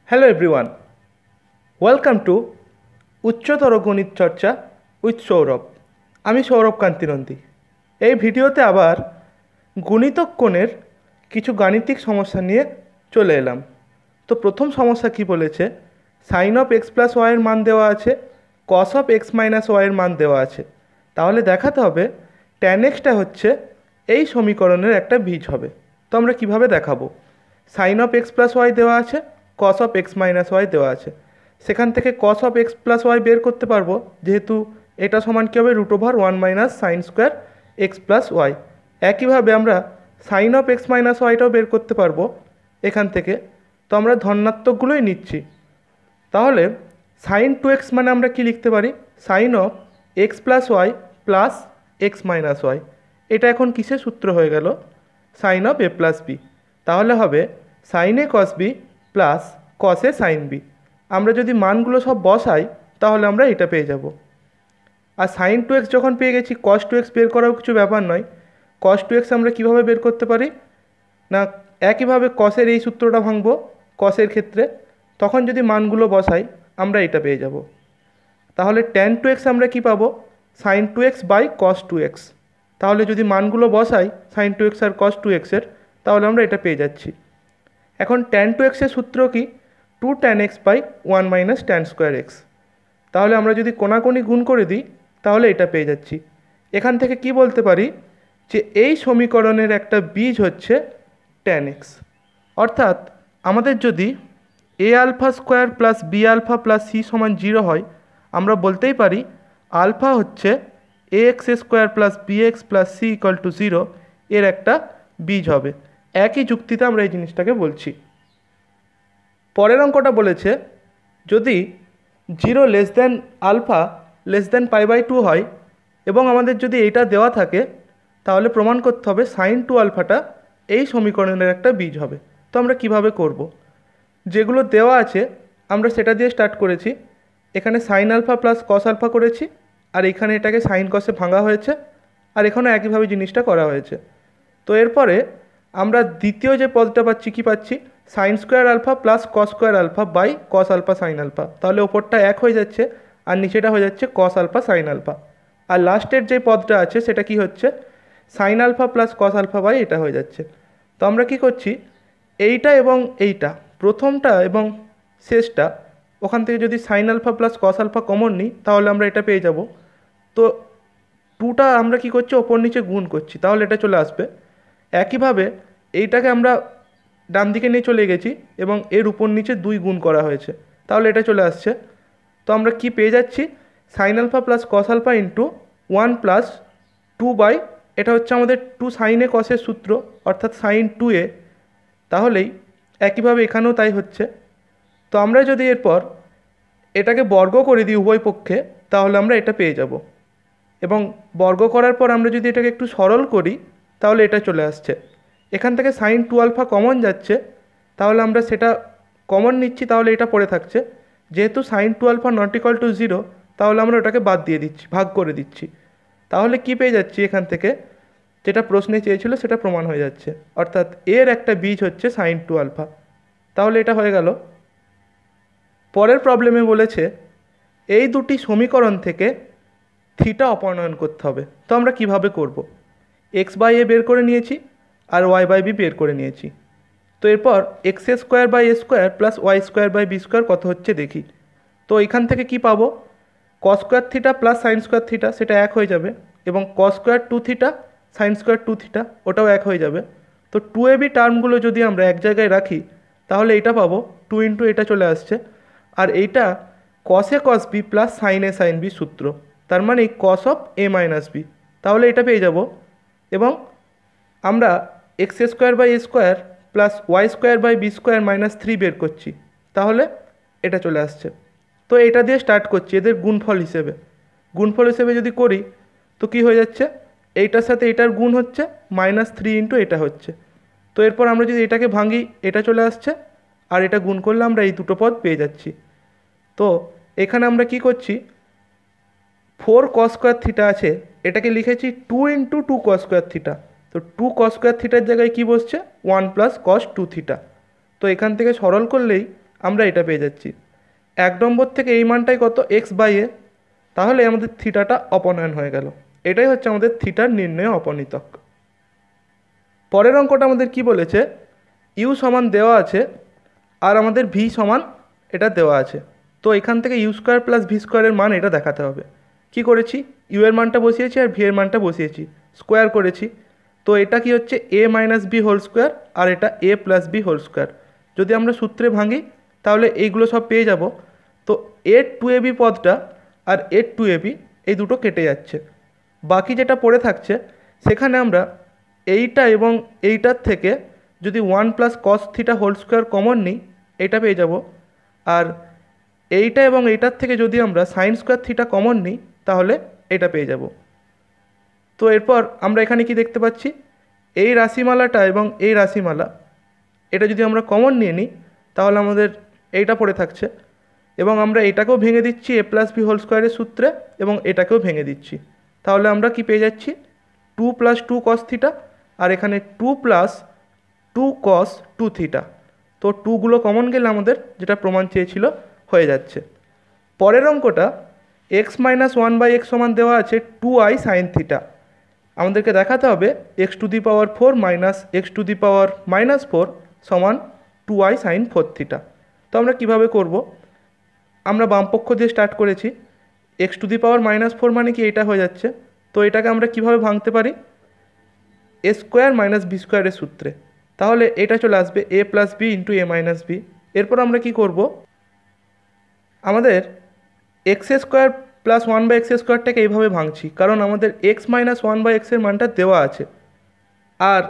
Hello everyone, welcome to উচ্চতর গণিত চর্চা উইথ সৌরভ। আমি সৌরভ কান্তিনন্দী। এই ভিডিওতে আবার গুণিতক কোণের কিছু গাণিতিক সমস্যা নিয়ে চলে এলাম। তো প্রথম সমস্যা কি বলেছে, সাইন অফ এক্স প্লাস ওয়াইয়ের মান দেওয়া আছে, কস অফ এক্স মাইনাস ওয়াইয়ের মান দেওয়া আছে। তাহলে দেখাতে হবে ট্যান এক্সটা হচ্ছে এই সমীকরণের একটা বীজ হবে। তো আমরা কিভাবে দেখাবো, sine of x plus y দেওয়া আছে, cos of x minus y দেওয়া আছে, সেখান থেকে cos of x plus y বের করতে পারবো, যেহেতু এটা সমান কী হবে √1 minus sine square x plus y. একইভাবে আমরা সাইন অফ এক্স মাইনাস ওয়াইটাও বের করতে পারবো এখান থেকে। তো আমরা ধনাত্মকগুলোই নিচ্ছি। তাহলে সাইন টু এক্স মানে আমরা কি লিখতে পারি, sine of x plus y plus x minus y. এটা এখন কিসের সূত্র হয়ে গেল, sine of a plus b. তাহলে হবে sine a cos b plus cos a sine b. আমরা যদি মানগুলো সব বসাই তাহলে আমরা এটা পেয়ে যাব। আর সাইন টু এক্স যখন পেয়ে গেছি, কস টু এক্স বের করাও কিছু ব্যাপার নয়। কস টু এক্স আমরা কীভাবে বের করতে পারি না, একইভাবে কসের এই সূত্রটা ভাঙবো কসের ক্ষেত্রে, তখন যদি মানগুলো বসাই আমরা এটা পেয়ে যাব। তাহলে ট্যান টু এক্স আমরা কী পাবো, sine two x by cos two x. তাহলে যদি মানগুলো বসাই সাইন টু এক্স আর কস টু এক্সের, তাহলে আমরা এটা পেয়ে যাচ্ছি। এখন ট্যান টু এক্সের সূত্র কি, 2 tan x by 1 minus tan square x. তাহলে আমরা যদি কোণাকোণি গুণ করে দিই তাহলে এটা পেয়ে যাচ্ছি। এখান থেকে কি বলতে পারি যে এই সমীকরণের একটা বীজ হচ্ছে ট্যান এক্স। অর্থাৎ আমাদের যদি a alpha square plus b alpha plus c সমান 0 হয়, আমরা বলতেই পারি আলফা হচ্ছে a x square plus b x plus c equal to 0 এর একটা বীজ হবে। একই যুক্তিতে আমরা এই জিনিসটাকে বলছি। পরের অঙ্কটা বলেছে যদি 0 less than alpha less than π/2 হয় এবং আমাদের যদি এইটা দেওয়া থাকে, তাহলে প্রমাণ করতে হবে সাইন টু আলফাটা এই সমীকরণের একটা বীজ হবে। তো আমরা কিভাবে করব, যেগুলো দেওয়া আছে আমরা সেটা দিয়ে স্টার্ট করেছি। এখানে sine alpha plus cos alpha করেছি, আর এখানে এটাকে সাইন কসে ভাঙা হয়েছে, আর এখানেও একইভাবে জিনিসটা করা হয়েছে। তো এরপরে আমরা দ্বিতীয় যে পদটা পাচ্ছি, কি পাচ্ছি, sine square alpha plus cos square alpha by cos alpha sine alpha. তাহলে ওপরটা এক হয়ে যাচ্ছে আর নিচেটা হয়ে যাচ্ছে কস আলফা সাইন আলফা। আর লাস্টের যে পদটা আছে সেটা কি হচ্ছে, sine alpha plus cos alpha by এটা হয়ে যাচ্ছে। তো আমরা কি করছি, এইটা এবং এইটা, প্রথমটা এবং শেষটা, ওখান থেকে যদি sine alpha plus cos alpha common নিই তাহলে আমরা এটা পেয়ে যাব। তো টুটা আমরা কি করছি, ওপর নিচে গুণ করছি, তাহলে এটা চলে আসবে। একইভাবে এইটাকে আমরা ডান দিকে নিয়ে চলে গেছি এবং এর উপর নিচে 2 গুণ করা হয়েছে, তাহলে এটা চলে আসছে। তো আমরা কি পেয়ে যাচ্ছি, sine alpha plus cos alpha into 1 plus 2 by, এটা হচ্ছে আমাদের 2 সাইন এ কসের সূত্র, অর্থাৎ সাইন 2a। তাহলেই একইভাবে এখানেও তাই হচ্ছে। তো আমরা যদি এরপর এটাকে বর্গ করে দিই উভয় পক্ষে, তাহলে আমরা এটা পেয়ে যাব। এবং বর্গ করার পর আমরা যদি এটাকে একটু সরল করি তাহলে এটা চলে আসছে। এখান থেকে সাইন টু আলফা কমন যাচ্ছে, তাহলে আমরা সেটা কমন নিচ্ছি, তাহলে এটা পড়ে থাকছে। যেহেতু sine two alpha not equal to 0, তাহলে আমরা ওটাকে বাদ দিয়ে দিচ্ছি, ভাগ করে দিচ্ছি। তাহলে কি পেয়ে যাচ্ছি, এখান থেকে যেটা প্রশ্নে চেয়েছিল সেটা প্রমাণ হয়ে যাচ্ছে, অর্থাৎ এর একটা বীজ হচ্ছে সাইন টু আলফা। তাহলে এটা হয়ে গেল। পরের প্রবলেমে বলেছে এই দুটি সমীকরণ থেকে থিটা অপনয়ন করতে হবে। তো আমরা কিভাবে করব, এক্স বাই এ বের করে নিয়েছি আর ওয়াই বাই বি বের করে নিয়েছি। তো এরপর x square by a square plus y square by b square কত হচ্ছে দেখি। তো এখান থেকে কি পাবো, cos square theta plus sine square theta সেটা এক হয়ে যাবে, এবং cos square two theta sine square two theta ওটাও এক হয়ে যাবে। তো 2ab টার্মগুলো যদি আমরা এক জায়গায় রাখি তাহলে এটা পাবো 2 ইন্টু এটা চলে আসছে, আর এইটা cos a cos b plus sine a sine b সূত্র, তার মানে cos of a minus b. তাহলে এটা পেয়ে যাব। এবং আমরা x square by a square plus y square by b square minus 3 বের করছি, তাহলে এটা চলে আসছে। তো এটা দিয়ে স্টার্ট করছি এদের গুণফল হিসেবে। গুণফল হিসেবে যদি করি তো কি হয়ে যাচ্ছে, এইটার সাথে এটার গুণ হচ্ছে -3 ইন্টু এটা হচ্ছে। তো এরপর আমরা যদি এটাকে ভাঙি এটা চলে আসছে, আর এটা গুণ করলে আমরা এই দুটো পদ পেয়ে যাচ্ছি। তো এখানে আমরা কি করছি, 4 কস স্কোয়ার থিটা আছে, এটাকে লিখেছি 2 ইন্টু 2 কস স্কোয়ার থিটা। তো 2 কস স্কোয়ার থিটার জায়গায় কি বসছে, 1 প্লাস কস 2 থিটা। তো এখান থেকে সরল করলেই আমরা এটা পেয়ে যাচ্ছি। 1 নম্বর থেকে এই মানটাই কত, এক্স বাই এ, তাহলে আমাদের থিটাটা অপনয়ন হয়ে গেল। এটাই হচ্ছে আমাদের থিটার নির্ণয় অপনীতক। পরের অঙ্কটা আমাদের কি বলেছে, ইউ সমান দেওয়া আছে আর আমাদের ভি সমান এটা দেওয়া আছে। তো এখান থেকে ইউ স্কোয়ার প্লাস ভি স্কোয়ারের মান এটা দেখাতে হবে। কি করেছি, ইউ এর মানটা বসিয়েছি আর ভি এর মানটা বসিয়েছি, স্কোয়ার করেছি। তো এটা কি হচ্ছে এ মাইনাস বি হোল স্কোয়ার আর এটা এ প্লাস বি হোল স্কোয়ার। যদি আমরা সূত্রে ভাঙি তাহলে এইগুলো সব পেয়ে যাব। তো এ টু এ বি পদটা আর এ টু এ বি এই দুটো কেটে যাচ্ছে, বাকি যেটা পড়ে থাকছে সেখানে আমরা এইটা এবং এইটার থেকে যদি 1 plus cos theta whole square common নিই এটা পেয়ে যাব। আর এইটা এবং এইটার থেকে যদি আমরা সাইন স্কোয়ার থিটা কমন নিই তাহলে এটা পেয়ে যাব। তো এরপর আমরা এখানে কি দেখতে পাচ্ছি, এই রাশিমালাটা এবং এই রাশিমালা এটা যদি আমরা কমন নিয়ে নিই তাহলে আমাদের এইটা পড়ে থাকছে, এবং আমরা এটাকেও ভেঙে দিচ্ছি এ প্লাস বি হোল স্কোয়ারের সূত্রে এবং এটাকেও ভেঙে দিচ্ছি। তাহলে আমরা কি পেয়ে যাচ্ছি, 2 প্লাস 2 কস থিটা আর এখানে 2 প্লাস 2 কস 2 থিটা। তো 2গুলো কমন গেলে আমাদের যেটা প্রমাণ চেয়েছিল হয়ে যাচ্ছে। পরের অঙ্কটা এক্স মাইনাস 1/x সমান দেওয়া আছে 2i সাইন থিটা। আমাদেরকে দেখাতে হবে x two the power 4 minus x two the power minus 4 সমান 2i সাইন 4 থিটা। তো আমরা কিভাবে করব, আমরা বামপক্ষ দিয়ে স্টার্ট করেছি, x two the power minus 4 মানে কি এটা হয়ে যাচ্ছে। তো এটাকে আমরা কিভাবে ভাঙতে পারি, এ স্কোয়ার মাইনাস বি স্কোয়ারের সূত্রে। তাহলে এটা চলে আসবে এ plus b into a minus B. এরপর আমরা কি করব, আমাদের এক্স স্কোয়ার প্লাস 1/x স্কোয়ারটাকে এইভাবে ভাঙছি, কারণ আমাদের এক্স মাইনাস 1/xের মানটা দেওয়া আছে। আর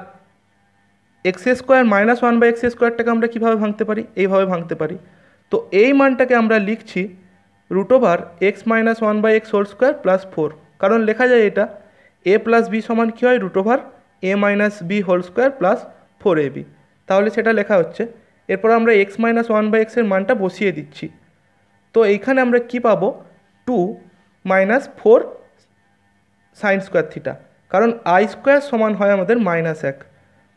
এক্স স্কোয়ার মাইনাস 1/x স্কোয়ারটাকে আমরা কীভাবে ভাঙতে পারি, এইভাবে ভাঙতে পারি। তো এই মানটাকে আমরা লিখছি root over x minus 1/x whole square plus 4, কারণ লেখা যায় এটা এ প্লাস বি সমান কী হয়, root over a minus b whole square plus 4ab। তাহলে সেটা লেখা হচ্ছে। এরপর আমরা এক্স মাইনাস 1/xের মানটা বসিয়ে দিচ্ছি। তো এইখানে আমরা কি পাবো, 2 মাইনাস 4 সাইন স্কোয়ার থিটা, কারণ আই স্কোয়ার সমান হয় আমাদের -1,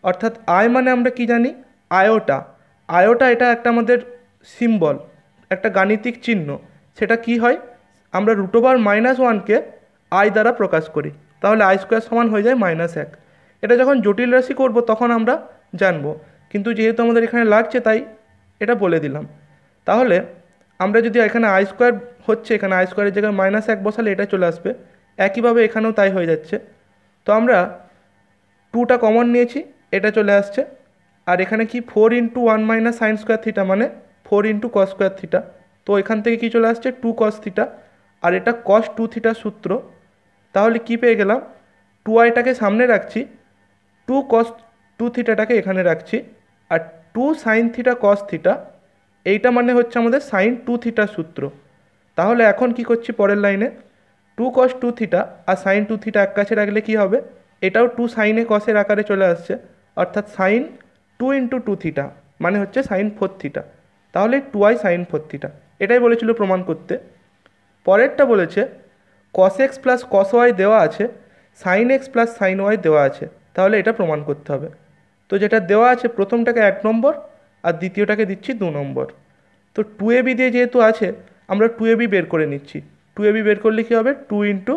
অর্থাৎ আই মানে আমরা কি জানি, আয়োটা। আয়োটা এটা একটা আমাদের সিম্বল, একটা গাণিতিক চিহ্ন। সেটা কি হয়, আমরা রুট ওভার -1কে আই দ্বারা প্রকাশ করি, তাহলে আই স্কোয়ার সমান হয়ে যায় -1। এটা যখন জটিল রাশি করব তখন আমরা জানবো, কিন্তু যেহেতু আমাদের এখানে লাগছে তাই এটা বলে দিলাম। তাহলে আমরা যদি এখানে আই স্কোয়ার হচ্ছে, এখানে আই স্কোয়ারের জায়গায় -1 বসালে এটা চলে আসবে। একইভাবে এখানেও তাই হয়ে যাচ্ছে। তো আমরা 2টা কমন নিয়েছি, এটা চলে আসছে। আর এখানে কি 4 into 1 minus sine square theta মানে 4 ইন্টু কস স্কোয়ার থিটা। তো এখান থেকে কি চলে আসছে 2 কস থিটা, আর এটা কস 2 থিটার সূত্র। তাহলে কি পেয়ে গেলাম, 2iটাকে সামনে রাখছি, 2 কস 2 থিটাটাকে এখানে রাখছি, আর 2 সাইন থিটা কস থিটা এইটা মানে হচ্ছে আমাদের সাইন 2 থিটার সূত্র। তাহলে এখন কি করছি, পরের লাইনে 2 কস 2 থিটা আর সাইন 2 থিটা এক কাছে রাখলে কি হবে, এটাও 2 সাইনে কসের আকারে চলে আসছে, অর্থাৎ সাইন 2 ইন্টু 2 থিটা মানে হচ্ছে সাইন 4 থিটা। তাহলে 2i সাইন 4 থিটা, এটাই বলেছিল প্রমাণ করতে। পরেরটা বলেছে cos x plus cos y দেওয়া আছে, sine x plus sine y দেওয়া আছে, তাহলে এটা প্রমাণ করতে হবে। তো যেটা দেওয়া আছে প্রথমটাকে 1 নম্বর আর দ্বিতীয়টাকে দিচ্ছি 2 নম্বর। তো 2ab দিয়ে যেহেতু আছে আমরা 2ab বের করে নিচ্ছি। 2ab বের করলে কী হবে, 2 ইন্টু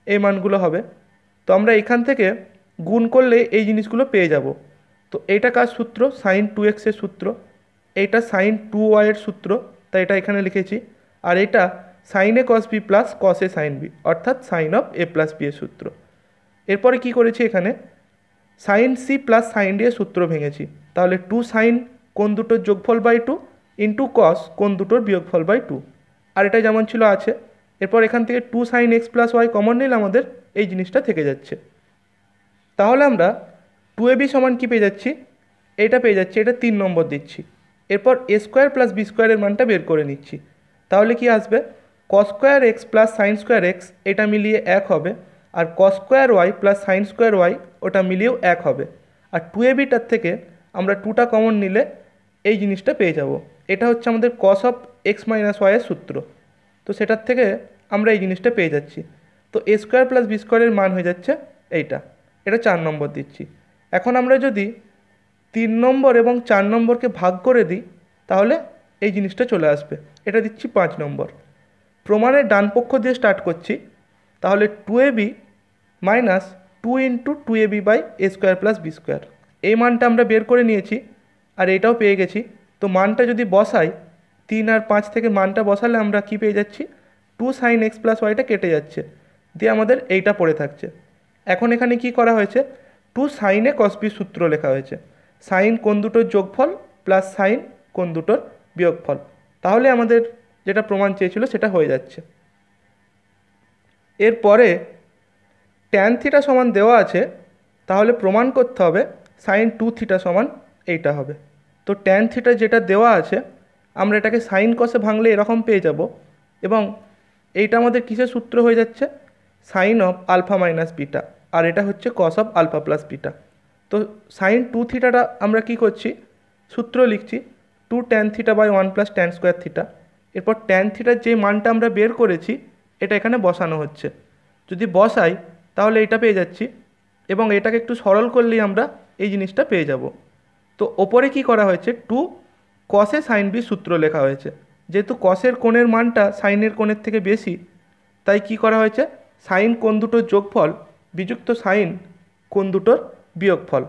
এই মানগুলো হবে। তো আমরা এখান থেকে গুণ করলে এই জিনিসগুলো পেয়ে যাব। তো এইটা কার সূত্র, সাইন 2x এর সূত্র, এইটা সাইন 2y এর সূত্র, তাই এটা এখানে লিখেছি। আর এটা sine a cos b plus cos a sine b, অর্থাৎ sine of a plus b এর সূত্র। এরপরে কি করেছি, এখানে sine c plus sine d এর সূত্র ভেঙেছি। তাহলে 2 সাইন কোণ দুটোর যোগফল বাই 2 ইন্টু কস কোণ দুটোর বিয়োগফল বাই 2, আর এটা যেমন ছিল আছে। এরপর এখান থেকে 2 sine x plus y common নিলে আমাদের এই জিনিসটা থেকে যাচ্ছে। তাহলে আমরা 2ab সমান কী পেয়ে যাচ্ছি, এটা পেয়ে যাচ্ছি, এটা 3 নম্বর দিচ্ছি। এরপর এ স্কোয়ার প্লাস বি স্কোয়ারের মানটা বের করে নিচ্ছি। তাহলে কি আসবে, cos square x plus sine square x এটা মিলিয়ে 1 হবে, আর cos square y plus sine square y ওটা মিলিয়েও 1 হবে। আর 2abটার থেকে আমরা 2টা কমন নিলে এই জিনিসটা পেয়ে যাব। এটা হচ্ছে আমাদের কস অফ এক্স মাইনাস ওয়াইয়ের সূত্র। তো সেটার থেকে আমরা এই জিনিসটা পেয়ে যাচ্ছি। তো এ স্কোয়ার প্লাস বি স্কোয়ারের মান হয়ে যাচ্ছে এইটা, এটা 4 নম্বর দিচ্ছি। এখন আমরা যদি 3 নম্বর এবং 4 নম্বরকে ভাগ করে দিই তাহলে এই জিনিসটা চলে আসবে। এটা দিচ্ছি 5 নম্বর। প্রমাণের ডান পক্ষ দিয়ে স্টার্ট করছি, তাহলে 2ab minus 2 into 2ab by a square plus b square, এই মানটা আমরা বের করে নিয়েছি আর এটাও পেয়ে গেছি। তো মানটা যদি বসাই 3 আর 5 থেকে মানটা বসালে আমরা কি পেয়ে যাচ্ছি, 2 সাইন এক্স প্লাস ওয়াইটা কেটে যাচ্ছে, দিয়ে আমাদের এইটা পড়ে থাকছে। এখন এখানে কি করা হয়েছে, 2 সাইনে কস বি সূত্র লেখা হয়েছে, সাইন কোণ দুটোর যোগফল প্লাস সাইন কোণ দুটোর বিয়োগফল, তাহলে আমাদের যেটা প্রমাণ চেয়েছিল সেটা হয়ে যাচ্ছে। এরপরে ট্যান থিটা সমান দেওয়া আছে, তাহলে প্রমাণ করতে হবে সাইন 2 থিটা সমান এইটা হবে। তো ট্যান থিটা যেটা দেওয়া আছে আমরা এটাকে সাইন কসে ভাঙলে এরকম পেয়ে যাব, এবং এইটা আমাদের কিসের সূত্র হয়ে যাচ্ছে, sine of alpha minus beta, আর এটা হচ্ছে cos of alpha plus beta. তো সাইন 2 থিটাটা আমরা কি করছি, সূত্র লিখছি 2 tan theta by 1 plus tan square theta. এরপর ট্যান থিটার যে মানটা আমরা বের করেছি এটা এখানে বসানো হচ্ছে, যদি বসাই তাহলে এটা পেয়ে যাচ্ছি, এবং এটাকে একটু সরল করলেই আমরা এই জিনিসটা পেয়ে যাব। তো ওপরে কি করা হয়েছে, 2 কসে সাইন বি সূত্র লেখা হয়েছে, যেহেতু কসের কোণের মানটা সাইনের কোণের থেকে বেশি, তাই কি করা হয়েছে, সাইন কোণ দুটোর যোগফল বিযুক্ত সাইন কোণ দুটোর বিয়োগফল,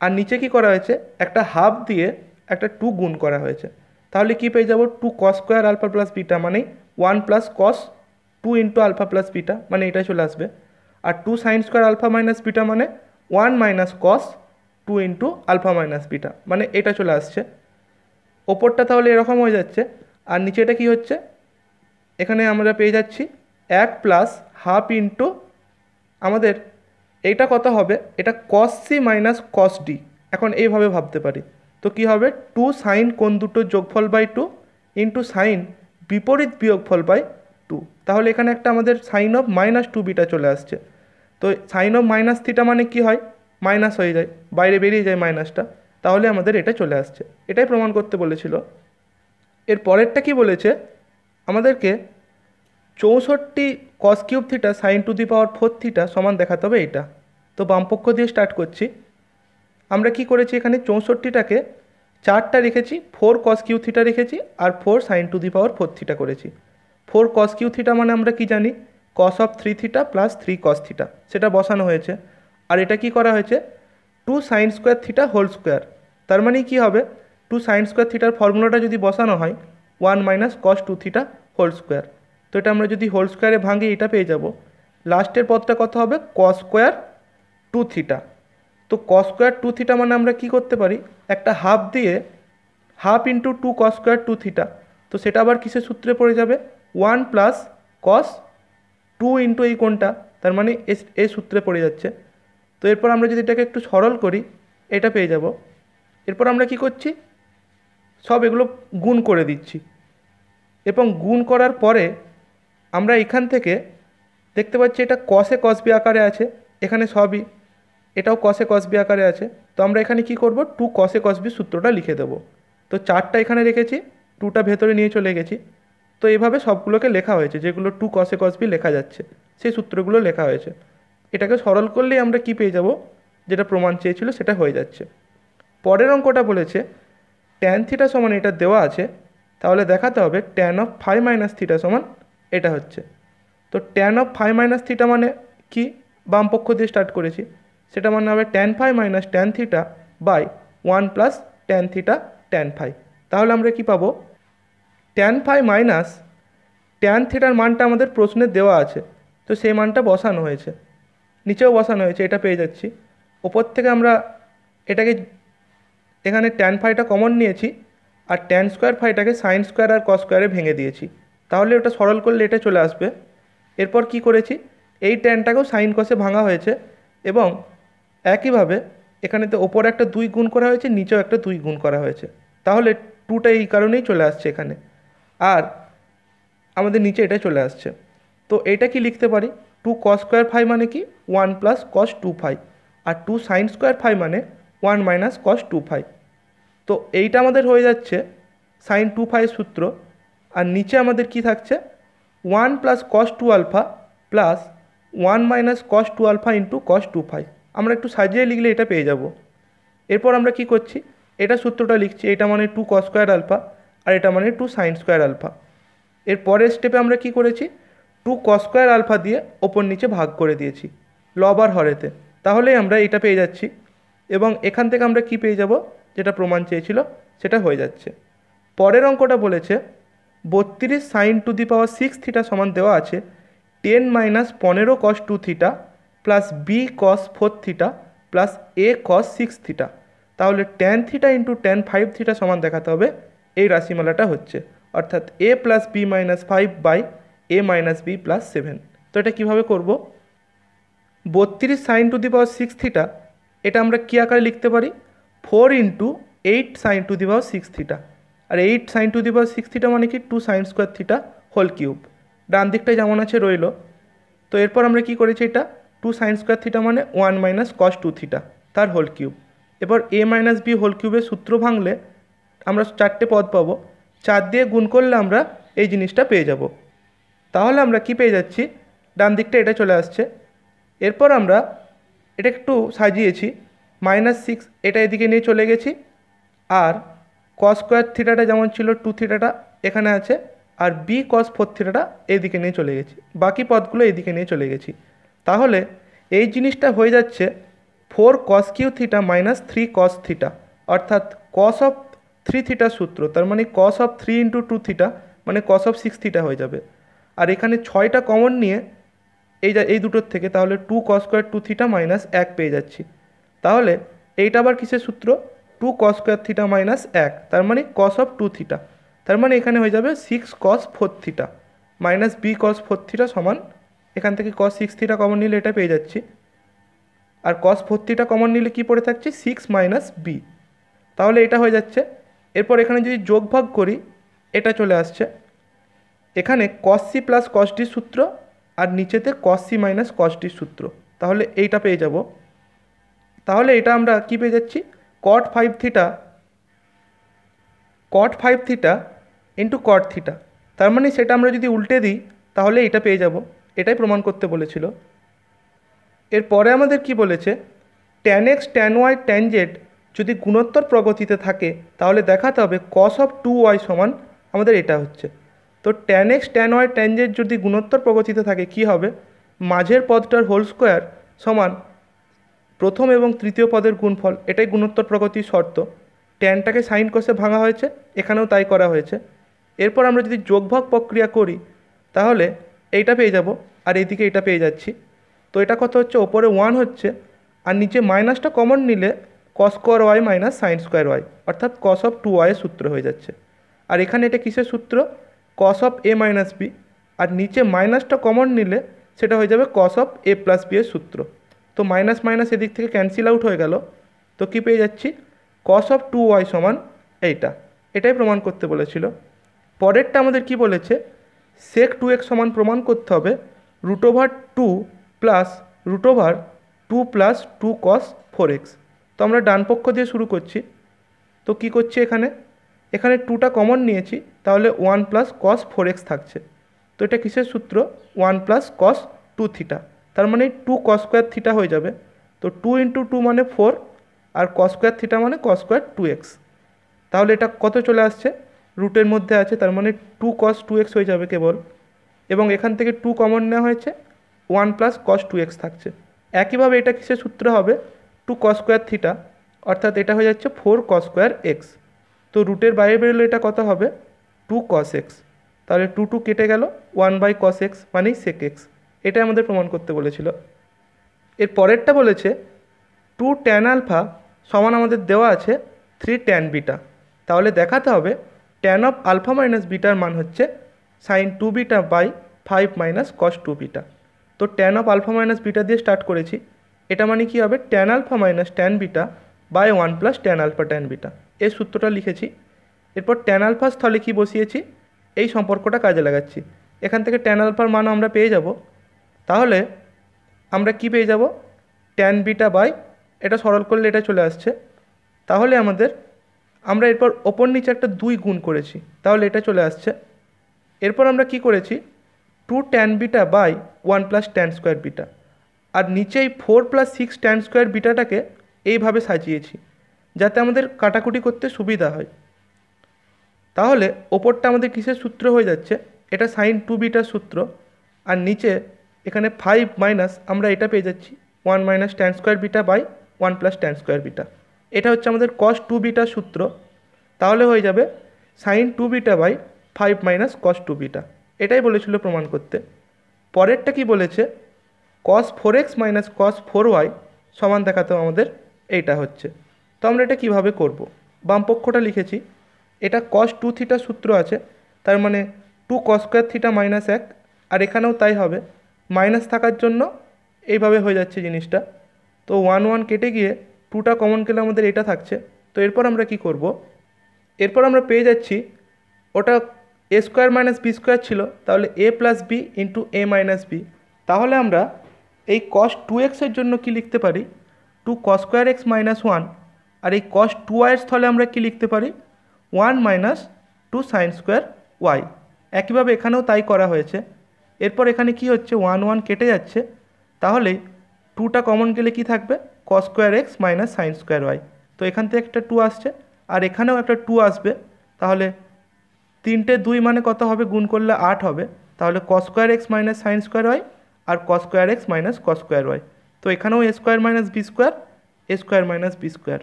আর নিচে কি করা হয়েছে, একটা হাফ দিয়ে একটা 2 গুণ করা হয়েছে, তাহলে কি পেয়ে যাব, 2 cos square alpha plus beta মানে 1 plus cos 2 into alpha plus beta, মানে এটা চলে আসবে। আর 2 sine square alpha minus beta মানে 1 minus cos 2 into alpha minus beta, মানে এটা চলে আসছে। ওপরটা তাহলে এরকম হয়ে যাচ্ছে, আর নিচেটা কি হচ্ছে, এখানে আমরা পেয়ে যাচ্ছি 1 প্লাস হাফ ইন্টু আমাদের এইটা কত হবে, এটা cos c minus cos d, এখন এইভাবে ভাবতে পারি। তো কি হবে, 2 সাইন কোণ দুটো যোগফল বাই 2 ইন্টু সাইন বিপরীত বিয়োগফল বাই 2, তাহলে এখানে একটা আমাদের সাইন অফ মাইনাস 2 বিটা চলে আসছে। তো সাইন অফ মাইনাস থিটা মানে কি হয়, মাইনাস হয়ে যায়, বাইরে বেরিয়ে যায় মাইনাসটা, তাহলে আমাদের এটা চলে আসছে। এটাই প্রমাণ করতে বলেছিল। এর পরেরটা কি বলেছে, আমাদেরকে 64 cos cube theta sine to the power 4 theta সমান দেখাতে হবে এইটা। তো বামপক্ষ দিয়ে স্টার্ট করছি, আমরা কি করেছি, এখানে 64টাকে 4টা রেখেছি, 4 কস কিউ থিটা রেখেছি, আর 4 sine to the power 4 theta করেছি। 4 কস কিউ থিটা মানে আমরা কি জানি, cos of 3 theta plus 3 cos theta, সেটা বসানো হয়েছে। আর এটা কি করা হয়েছে, 2 sine square theta whole square, তার মানে কি হবে, 2 সাইন স্কোয়ার থিটার ফর্মুলাটা যদি বসানো হয় 1 minus cos 2 theta whole square, তো এটা আমরা যদি হোল স্কোয়ারে ভাঙি এটা পেয়ে যাব। লাস্টের পদটা কত হবে, কস স্কোয়ার 2 থিটা। তো কস স্কোয়ার 2 থিটা মানে আমরা কি করতে পারি, একটা হাফ দিয়ে half into 2 cos square 2 theta, তো সেটা আবার কিসের সূত্রে পড়ে যাবে, 1 প্লাস কস 2 ইন্টু এই কোণটা, তার মানে এই সূত্রে পড়ে যাচ্ছে। তো এরপর আমরা যদি এটাকে একটু সরল করি এটা পেয়ে যাব। এরপর আমরা কি করছি, সব এগুলো গুণ করে দিচ্ছি, এবং গুণ করার পরে আমরা এখান থেকে দেখতে পাচ্ছি এটা কসে কস বি আকারে আছে, এখানে সবই, এটাও কসে কস বি আকারে আছে। তো আমরা এখানে কি করব, 2 কসে কস বি সূত্রটা লিখে দেব। তো 4টা এখানে রেখেছি, 2টা ভেতরে নিয়ে চলে গেছি। তো এইভাবে সবগুলোকে লেখা হয়েছে, যেগুলো 2 কসে কস বি লেখা যাচ্ছে সেই সূত্রগুলো লেখা হয়েছে। এটাকে সরল করলেই আমরা কি পেয়ে যাব, যেটা প্রমাণ চেয়েছিল সেটা হয়ে যাচ্ছে। পরের অঙ্কটা বলেছে ট্যান থিটা সমান এটা দেওয়া আছে, তাহলে দেখাতে হবে tan of phi minus theta সমান এটা হচ্ছে। তো tan of phi minus theta মানে কি, বাম পক্ষ দিয়ে স্টার্ট করেছি, সেটা মানে হবে tan phi minus tan theta by 1 plus tan theta tan phi. তাহলে আমরা কি পাবো, ট্যান ফাই মাইনাস ট্যান থিটার মানটা আমাদের প্রশ্নে দেওয়া আছে, তো সেই মানটা বসানো হয়েছে, নিচেও বসানো হয়েছে, এটা পেয়ে যাচ্ছি। ওপর থেকে আমরা এটাকে এখানে ট্যান ফাইটা কমন নিয়েছি, আর ট্যান স্কোয়ার ফাইটাকে সাইন স্কোয়ার আর কস স্কোয়ারে ভেঙে দিয়েছি, তাহলে ওটা সরল করলে এটা চলে আসবে। এরপর কি করেছি, এই ট্যানটাকেও সাইন কসে ভাঙা হয়েছে, এবং একইভাবে এখানে তো ওপরে একটা 2 গুণ করা হয়েছে, নিচেও একটা 2 গুণ করা হয়েছে, তাহলে 2টা এই কারণেই চলে আসছে এখানে, আর আমাদের নিচে এটা চলে আসছে। তো এটা কি লিখতে পারি, 2 কস স্কোয়ার ফাই মানে কি 1 প্লাস কস 2 ফাই, আর 2 সাইন স্কোয়ার ফাই মানে 1 মাইনাস কস 2 ফাই। তো এইটা আমাদের হয়ে যাচ্ছে সাইন 2 ফাই সূত্র, আর নিচে আমাদের কি থাকছে 1 plus cos 2 alpha plus 1 minus cos 2 alpha into cos 2 phi. আমরা একটু সাজিয়ে লিখলে এটা পেয়ে যাব। এরপর আমরা কি করছি, এটা সূত্রটা লিখছি, এটা মানে 2 কস স্কোয়ার আলফা, আর এটা মানে 2 সাইন স্কোয়ার আলফা। এর পরের স্টেপে আমরা কি করেছি, 2 কস স্কোয়ার আলফা দিয়ে ওপর নিচে ভাগ করে দিয়েছি লব আর হরেতে, তাহলেই আমরা এটা পেয়ে যাচ্ছি। এবং এখান থেকে আমরা কি পেয়ে যাব, যেটা প্রমাণ চেয়েছিল সেটা হয়ে যাচ্ছে। পরের অঙ্কটা বলেছে 32 sine to the power 6 theta সমান দেওয়া আছে 10 minus 15 cos 2 theta plus b cos 4 theta plus a cos 6 theta. তাহলে tan theta into tan 5 theta সমান দেখাতে হবে এই রাশিমালাটা হচ্ছে, অর্থাৎ a plus b minus 5 by a minus b plus 7। তো এটা কীভাবে করব, 32 sine to the power 6 theta এটা আমরা কী আকারে লিখতে পারি, 4 into 8 sine to the power 6 theta. আর 8 sine to the power 6 theta মানে কি 2 sine square theta whole cube. ডান দিকটায় যেমন আছে রইল। তো এরপর আমরা কি করেছি, এটা 2 সাইন স্কোয়ার থিটা মানে 1 মাইনাস কস 2 থিটা তার হোল কিউব। এবার এ মাইনাস বি হোল কিউবের সূত্র ভাঙলে আমরা 4টে পদ পাবো, 4 দিয়ে গুণ করলে আমরা এই জিনিসটা পেয়ে যাব। তাহলে আমরা কি পেয়ে যাচ্ছি, ডান দিকটা এটা চলে আসছে। এরপর আমরা এটা একটু সাজিয়েছি, -6 এটা এদিকে নিয়ে চলে গেছি, আর কস স্কোয়ার থিটাটা যেমন ছিল 2 থিটাটা এখানে আছে, আর বি কস 4 থিটাটা এইদিকে নিয়ে চলে গেছি, বাকি পদগুলো এইদিকে নিয়ে চলে গেছি। তাহলে এই জিনিসটা হয়ে যাচ্ছে 4 cos cube theta minus 3 cos theta, অর্থাৎ কস অফ 3 থিটার সূত্র, তার মানে কস অফ 3 ইন্টু 2 থিটা মানে কস অফ 6 থিটা হয়ে যাবে। আর এখানে 6টা কমন নিয়ে এই দুটোর থেকে তাহলে 2 কস স্কোয়ার 2 থিটা মাইনাস 1 পেয়ে যাচ্ছি। তাহলে এইটা আবার কিসের সূত্র, 2 কস স্কোয়ার থিটা মাইনাস 1, তার মানে কস অফ 2 থিটা, তার মানে এখানে হয়ে যাবে 6 কস 4 theta minus B cos 4 theta সমান, এখান থেকে কস 6 থিটা কমন নিলে এটা পেয়ে যাচ্ছি, আর কস 4 থিটা কমন নিলে কি পড়ে থাকছে 6 মাইনাস বি। তাহলে এটা হয়ে যাচ্ছে। এরপর এখানে যদি যোগ ভাগ করি এটা চলে আসছে, এখানে কস সি প্লাস কস ডির সূত্র আর নিচেতে কস সি মাইনাস কস ডির সূত্র, তাহলে এইটা পেয়ে যাব। তাহলে এটা আমরা কি পেয়ে যাচ্ছি, কট 5 থিটা ইন্টু কট থিটা, তার মানে সেটা আমরা যদি উল্টে দিই তাহলে এটা পেয়ে যাব। এটাই প্রমাণ করতে বলেছিল। এরপরে আমাদের কি বলেছে, tan x tan y tan z যদি গুণোত্তর প্রগতিতে থাকে তাহলে দেখাতে হবে কস অফ 2y সমান আমাদের এটা হচ্ছে। তো tan x tan y tan z যদি গুণোত্তর প্রগতিতে থাকে কি হবে, মাঝের পদটার হোল স্কোয়ার সমান প্রথম এবং তৃতীয় পদের গুণফল, এটাই গুণোত্তর প্রগতির শর্ত। ট্যানটাকে সাইন কষে ভাঙা হয়েছে, এখানেও তাই করা হয়েছে। এরপর আমরা যদি যোগভাগ প্রক্রিয়া করি তাহলে এইটা পেয়ে যাব, আর এইদিকে এটা পেয়ে যাচ্ছি। তো এটা কত হচ্ছে, ওপরে 1 হচ্ছে, আর নিচে মাইনাসটা কমন নিলে cos square y minus sine square y, অর্থাৎ কস অফ 2y এর সূত্র হয়ে যাচ্ছে। আর এখানে এটা কিসের সূত্র, cos of a minus b, আর নিচে মাইনাসটা কমন নিলে সেটা হয়ে যাবে cos of a plus b এর সূত্র। তো মাইনাস মাইনাস এদিক থেকে ক্যান্সেল আউট হয়ে গেল। তো কি পেয়ে যাচ্ছি, কস অফ 2y সমান এইটা। এটাই প্রমাণ করতে বলেছিল। পরেরটা আমাদের কি বলেছে, সেক 2x সমান প্রমাণ করতে হবে √2 প্লাস √2 প্লাস 2 কস 4x। তো আমরা ডান পক্ষ দিয়ে শুরু করছি। তো কি করছি, এখানে 2টা কমন নিয়েছি, তাহলে 1 প্লাস কস 4x থাকছে। তো এটা কিসের সূত্র, 1 প্লাস কস 2 থিটা, তার মানে 2 কস স্কোয়ার থিটা হয়ে যাবে। তো 2 ইন্টু 2 মানে 4, আর কস স্কোয়ার থিটা মানে কস স্কোয়ার 2x। তাহলে এটা কত চলে আসছে, রুটের মধ্যে আছে, তার মানে 2 কস 2x হয়ে যাবে কেবল। এবং এখান থেকে 2 কমন নেওয়া হয়েছে, 1 প্লাস কস 2x থাকছে। একইভাবে এটা কিসের সূত্র হবে, 2 কস স্কোয়ার থিটা, অর্থাৎ এটা হয়ে যাচ্ছে 4 কস স্কোয়ার এক্স। তো রুটের বাইরে বেরোলে এটা কত হবে, 2 কস এক্স। তাহলে 2 কেটে গেল, 1 বাই কস এক্স মানেই সেক এক্স। এটাই আমাদের প্রমাণ করতে বলেছিল। এর পরেরটা বলেছে 2 ট্যান আলফা সমান আমাদের দেওয়া আছে 3 ট্যান বিটা। তাহলে দেখাতে হবে ট্যান অফ আলফা মাইনাস বিটার মান হচ্ছে sine 2 beta by 5 minus cos 2 beta. তো tan of alpha minus beta দিয়ে স্টার্ট করেছি, এটা মানে কি হবে, tan alpha minus tan beta by 1 plus tan alpha tan beta, এই সূত্রটা লিখেছি। এরপর ট্যান আলফার স্থলে কি বসিয়েছি, এই সম্পর্কটা কাজে লাগাচ্ছি। এখান থেকে ট্যান আলফার মান আমরা পেয়ে যাব। তাহলে আমরা কি পেয়ে যাব, ট্যান বিটা বাই, এটা সরল করলে এটা চলে আসছে। তাহলে আমরা এরপর ওপর নিচে একটা 2 গুণ করেছি, তাহলে এটা চলে আসছে। এরপর আমরা কি করেছি, 2 tan beta by 1 plus tan square beta, আর নিচে এই 4 প্লাস 6 ট্যান স্কোয়ার বিটাটাকে এইভাবে সাজিয়েছি যাতে আমাদের কাটাকুটি করতে সুবিধা হয়। তাহলে ওপরটা আমাদের কিসের সূত্র হয়ে যাচ্ছে, এটা সাইন 2β সূত্র, আর নিচে এখানে 5 মাইনাস আমরা এটা পেয়ে যাচ্ছি 1 minus tan square beta by 1 plus tan square beta. এটা হচ্ছে আমাদের কস 2β সূত্র। তাহলে হয়ে যাবে সাইন 2β বাই 5 মাইনাস কস 2β। এটাই বলেছিল প্রমাণ করতে। পরেরটা কি বলেছে, কস 4x মাইনাস কস 4y সমান দেখাতে আমাদের এইটা হচ্ছে। তো আমরা এটা কিভাবে করব, বাম পক্ষটা লিখেছি, এটা কস 2θ সূত্র আছে, তার মানে 2 কস স্কোয়ার থিটা মাইনাস 1, আর এখানেও তাই হবে, মাইনাস থাকার জন্য এইভাবে হয়ে যাচ্ছে জিনিসটা। তো 1 1 কেটে গিয়ে 2টা কমন গেলে আমাদের এটা থাকছে। তো এরপর আমরা কি করব, এরপর আমরা পেয়ে যাচ্ছি ওটা এ স্কোয়ার মাইনাস বি স্কোয়ার ছিল, তাহলে এ plus b into a minus b. তাহলে আমরা এই কস 2x এর জন্য কি লিখতে পারি, 2 কস স্কোয়ার এক্স মাইনাস 1, আর এই কস 2y এর স্থলে আমরা কি লিখতে পারি, 1 মাইনাস 2 সাইন স্কোয়ার ওয়াই। একইভাবে এখানেও তাই করা হয়েছে। এরপর এখানে কি হচ্ছে, 1 1 কেটে যাচ্ছে, তাহলে 2টা কমন গেলে কি থাকবে, cos square x minus sine square y. তো এখান থেকে একটা 2 আসছে, আর এখানেও একটা 2 আসবে, তাহলে 3টে 2 মানে কত হবে, গুণ করলে 8 হবে। তাহলে cos square x minus sine square y আর cos square x minus cos square y. তো এখানেও a square minus b square, a square minus b square,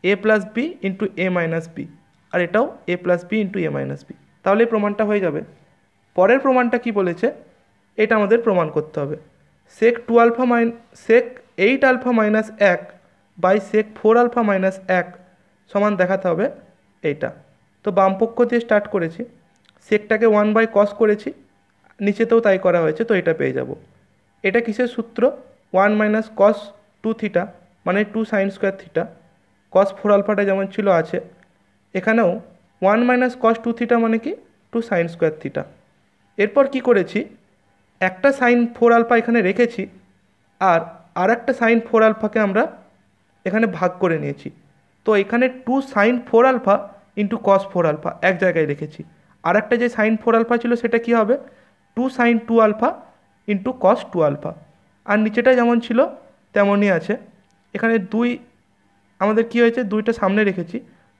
a plus b into a minus b, আর এটাও a plus b into a minus b. তাহলে এই প্রমাণটা হয়ে যাবে। পরের প্রমাণটা কি বলেছে, এটা আমাদের প্রমাণ করতে হবে, sec 2 alpha sec 8 alpha minus 1 by sec 4 alpha minus 1 সমান দেখাতে হবে এইটা। তো বাম পক্ষ দিয়ে স্টার্ট করেছি, সেকটাকে 1 বাই কস করেছি, নিচেতেও তাই করা হয়েছে, তো এটা পেয়ে যাব। এটা কিসের সূত্র, 1 মাইনাস কস 2θ মানে 2 সাইন স্কোয়ার থিটা, কস 4 আলফাটা যেমন ছিল আছে, এখানেও 1 মাইনাস কস 2θ মানে কি 2 সাইন স্কোয়ার থিটা। এরপর কি করেছি, একটা সাইন 4 আলফা এখানে রেখেছি, আর একটা সাইন 4 আলফাকে আমরা এখানে ভাগ করে নিয়েছি। তো এখানে 2 sine 4 alpha into cos 4 alpha এক জায়গায় রেখেছি, আর একটা যে সাইন 4 আলফা ছিল সেটা কি হবে, 2 sine 2 alpha into cos 2 alpha, আর নিচেটা যেমন ছিল তেমনই আছে। এখানে 2 আমাদের কি হয়েছে, 2টা সামনে রেখেছি,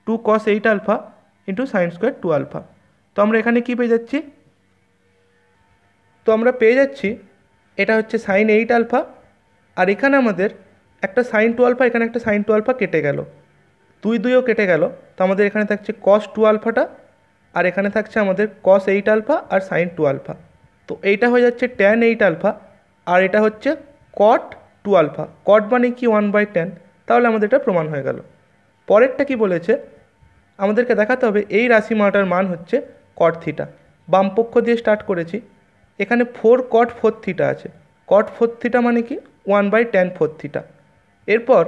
2 cos 8 alpha into sine square 2 alpha. তো আমরা এখানে কি পেয়ে যাচ্ছি, তো আমরা পেয়ে যাচ্ছি এটা হচ্ছে সাইন 8 আলফা, আর এখানে আমাদের একটা সাইন 2 আলফা, এখানে একটা সাইন 2 আলফা কেটে গেল, 2 2ও কেটে গেল। তো আমাদের এখানে থাকছে কস 2 আলফাটা, আর এখানে থাকছে আমাদের কস 8 আলফা আর সাইন 2 আলফা। তো এইটা হয়ে যাচ্ছে ট্যান 8 আলফা, আর এটা হচ্ছে কট 2 আলফা। কট মানে কি 1/10, তাহলে আমাদের এটা প্রমাণ হয়ে গেল। পরেরটা কি বলেছে, আমাদেরকে দেখাতে হবে এই রাশিমালাটার মান হচ্ছে কট থিটা। বাম পক্ষ দিয়ে স্টার্ট করেছি, এখানে 4 কট 4 থিটা আছে, কট 4 থিটা মানে কি 1/tan 4 থিটা। এরপর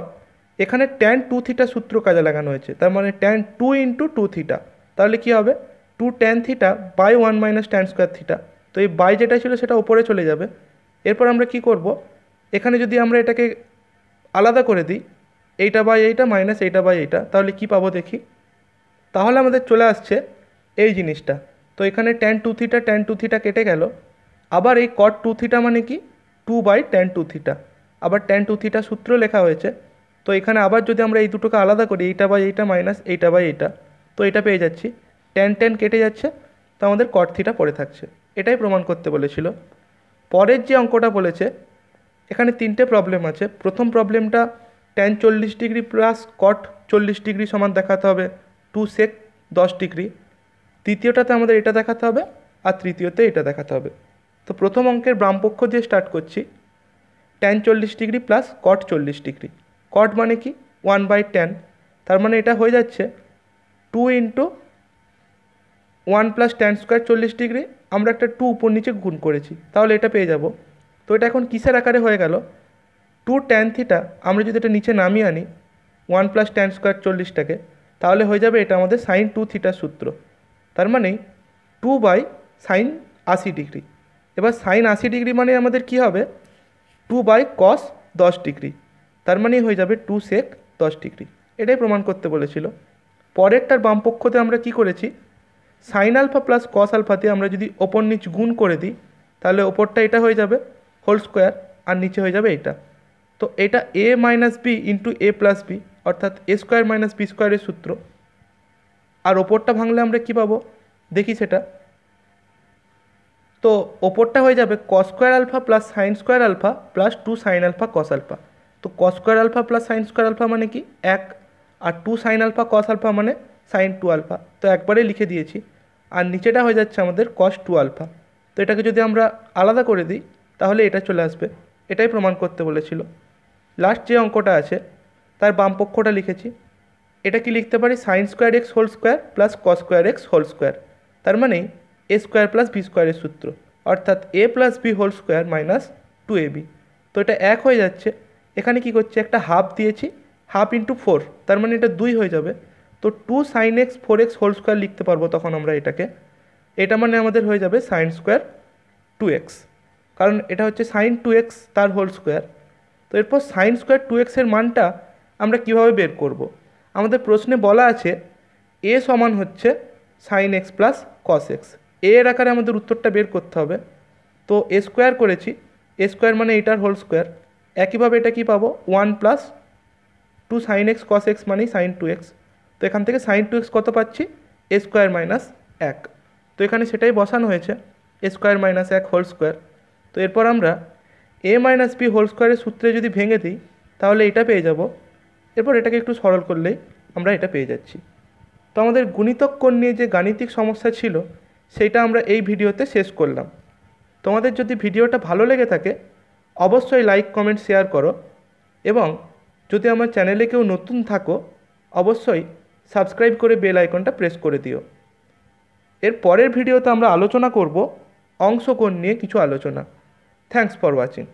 এখানে ট্যান 2 থিটা সূত্র কাজে লাগানো হয়েছে, তার মানে ট্যান 2 ইন্টু 2 থিটা, তাহলে কি হবে 2 tan theta by 1 minus tan square theta. তো এই বাই যেটা ছিল সেটা উপরে চলে যাবে। এরপর আমরা কি করব, এখানে যদি আমরা এটাকে আলাদা করে দিই, এইটা বাই এইটা মাইনাস এইটা বাই এইটা, তাহলে কি পাবো দেখি, তাহলে আমাদের চলে আসছে এই জিনিসটা। তো এখানে ট্যান 2 থিটা ট্যান 2 থিটা কেটে গেল, আবার এই কট 2 থিটা মানে কি 2/tan 2 থিটা, আবার ট্যান 2 থিটা সূত্র লেখা হয়েছে। তো এখানে আবার যদি আমরা এই দুটোকে আলাদা করি, এইটা বাই এইটা মাইনাস এইটা বাই এইটা, তো এটা পেয়ে যাচ্ছি, ট্যান ট্যান কেটে যাচ্ছে, তো আমাদের কট থিটা পড়ে থাকছে। এটাই প্রমাণ করতে বলেছিল। পরের যে অঙ্কটা বলেছে, এখানে 3টে প্রবলেম আছে। প্রথম প্রবলেমটা tan 40 degree plus cot 40 degree সমান দেখাতে হবে 2 সেক 10 ডিগ্রি। দ্বিতীয়টাতে আমাদের এটা দেখাতে হবে, আর তৃতীয়তে এটা দেখাতে হবে। তো প্রথম অঙ্কের বাম পক্ষ দিয়ে স্টার্ট করছি, tan 40 degree plus cot 40 degree. Cot মানে কি 1/tan, তার মানে এটা হয়ে যাচ্ছে 2 into 1 plus tan square 40 degree, আমরা একটা 2 উপর নিচে গুণ করেছি, তাহলে এটা পেয়ে যাব। তো এটা এখন কিসের আকারে হয়ে গেল, 2 ট্যান থিটা, আমরা যদি এটা নিচে নামিয়ে আনি 1 প্লাস ট্যান স্কোয়ার 40টাকে, তাহলে হয়ে যাবে এটা আমাদের সাইন 2 থিটার সূত্র, তার মানে 2 বাই সাইন 80 ডিগ্রি। এবার সাইন 80 ডিগ্রি মানে আমাদের কি হবে, 2 বাই কস 10 ডিগ্রি, তার মানে হয়ে যাবে 2 সেক 10 ডিগ্রি। এটাই প্রমাণ করতে বলেছিল। পরেরটার বাম পক্ষতে আমরা কি করেছি, সাইন আলফা প্লাস কস আলফাতে আমরা যদি ওপর নিচ গুণ করে দিই, তাহলে ওপরটা এটা হয়ে যাবে হোল স্কোয়ার, আর নিচে হয়ে যাবে এটা। তো এটা এ মাইনাস বি ইন্টু এ প্লাস বি, অর্থাৎ এ স্কোয়ার মাইনাস বি স্কোয়ারের সূত্র। আর ওপরটা ভাঙলে আমরা কী পাবো দেখি সেটা। তো ওপরটা হয়ে যাবে cos square alpha plus sine square alpha plus 2 sine alpha cos alpha. তো cos square alpha plus sine square alpha মানে কি 1, আর 2 সাইন আলফা কস আলফা মানে সাইন 2 আলফা। তো একবারেই লিখে দিয়েছি। আর নিচেটা হয়ে যাচ্ছে আমাদের কস 2 আলফা। তো এটাকে যদি আমরা আলাদা করে দিই তাহলে এটা চলে আসবে। এটাই প্রমাণ করতে বলেছিল। লাস্ট যে অঙ্কটা আছে তার বাম পক্ষটা লিখেছি। এটা কি লিখতে পারি sine square x whole square plus cos square x whole square, তার মানে এ স্কোয়ার প্লাস বি স্কোয়ারের সূত্র, অর্থাৎ a plus b whole square minus 2ab। তো এটা 1 হয়ে যাচ্ছে। এখানে কি করছি একটা হাফ দিয়েছি, হাফ ইন্টু 4, তার মানে এটা 2 হয়ে যাবে। তো 2 sine x 4x whole square লিখতে পারবো তখন আমরা এটাকে। এটা মানে আমাদের হয়ে যাবে সাইন স্কোয়ার 2x, কারণ এটা হচ্ছে সাইন 2x তার হোল স্কোয়ার। তো এরপর সাইন স্কোয়ার 2x এর মানটা আমরা কিভাবে বের করব। আমাদের প্রশ্নে বলা আছে এ সমান হচ্ছে sine x plus cos x. এর আকারে আমাদের উত্তরটা বের করতে হবে। তো এ স্কোয়ার করেছি, এ স্কোয়ার মানে এটার হোল স্কোয়ার। একইভাবে এটা কি পাবো 1 plus 2 sine x cos x মানেই সাইন 2x। তো এখান থেকে সাইন 2x কত পাচ্ছি এ স্কোয়ার মাইনাস 1। তো এখানে সেটাই বসানো হয়েছে এ স্কোয়ার মাইনাস 1 হোল স্কোয়ার। তো এরপর আমরা এ মাইনাস বি হোল স্কোয়ারের সূত্রে যদি ভেঙে দিই তাহলে এটা পেয়ে যাব। এরপর এটাকে একটু সরল করলেই আমরা এটা পেয়ে যাচ্ছি। তো আমাদের গুণিতক কোণ নিয়ে যে গাণিতিক সমস্যা ছিল সেইটা আমরা এই ভিডিওতে শেষ করলাম। তোমাদের যদি ভিডিওটা ভালো লেগে থাকে অবশ্যই লাইক কমেন্ট শেয়ার করো, এবং যদি আমার চ্যানেলে কেউ নতুন থাকো অবশ্যই সাবস্ক্রাইব করে বেল আইকনটা প্রেস করে দিও। এর পরের ভিডিওতে আমরা আলোচনা করব অংশকোণ নিয়ে কিছু আলোচনা। Thanks for watching.